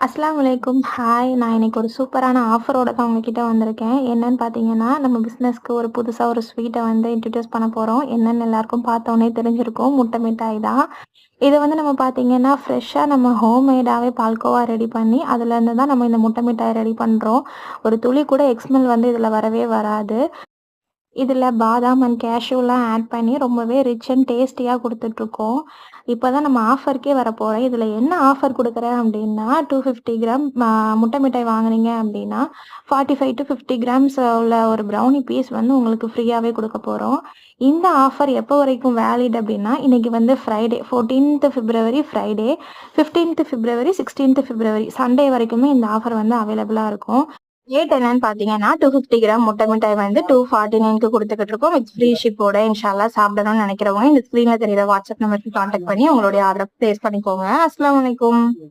அஸ்ஸலாமு அலைக்கும். ஹாய்! நான் இன்னைக்கு ஒரு சூப்பரான ஆஃபரோட தான் உங்ககிட்ட வந்திருக்கேன். என்னன்னு பார்த்தீங்கன்னா, நம்ம பிசினஸ்க்கு ஒரு புதுசா ஒரு ஸ்வீட்ட இன்ட்ரோடியூஸ் பண்ண போறோம். என்னன்னு எல்லாருக்கும் பார்த்தோனே தெரிஞ்சிருக்கும். முட்டை மிட்டாய் தான். இத நம்ம பார்த்தீங்கன்னா, ஃப்ரெஷ்ஷா நம்ம ஹோம்மேடாவே பால்கோவா ரெடி பண்ணி, அதுலேருந்து தான் நம்ம இந்த முட்டை மிட்டாய் ரெடி பண்றோம். ஒரு துளி கூட எக்ஸ்மெல் இதுல வரவே வராது. இதில பாதாம் அண்ட் கேஷ்யூலாம் ஆட் பண்ணி ரொம்பவே ரிச் அண்ட் டேஸ்டியா குடுத்துட்ருக்கோம். இப்ப தான் நம்ம ஆஃபருக்கே வரப்போறேன். இதில என்ன ஆஃபர் குடுக்குறேன் அப்டின்னா, 250 கிராம் முட்டை மிட்டாய் வாங்குனீங்க அப்டின்னா, 45 to 50 கிராம்ஸ் உள்ள ஒரு ப்ரௌனி பீஸ் உங்களுக்கு ஃப்ரீயாவே குடுக்க போறோம். இந்த ஆஃபர் எப்போ வரைக்கும் வேலிட் அப்டின்னா, இன்னைக்கு ஃப்ரைடே 14த் பிப்ரவரி ஃப்ரைடே, 15த் பிப்ரவரி, 16த் பிப்ரவரி சண்டே வரைக்குமே இந்த ஆஃபர் அவைலபிளா இருக்கும். ரேட் என்னன்னு பார்த்தீங்கன்னா, 250 கிராம் முட்டை மிட்டாய் 249க்கு குடுத்துக்கிட்டு இருக்கோம். வித் ஃப்ரீ ஷிப்போட. இன்ஷா அல்லாஹ் சாப்பிடணும்னு நெனைக்கிறவங்க இந்த ஸ்க்ரீன்ல தெரியிற வாட்ஸ்அப் நம்பருக்கு கான்டாக்ட் பண்ணி உங்களுடைய ஆர்டர பிளேஸ் பண்ணிக்கோங்க. அஸ்ஸலாமு அலைக்கும்.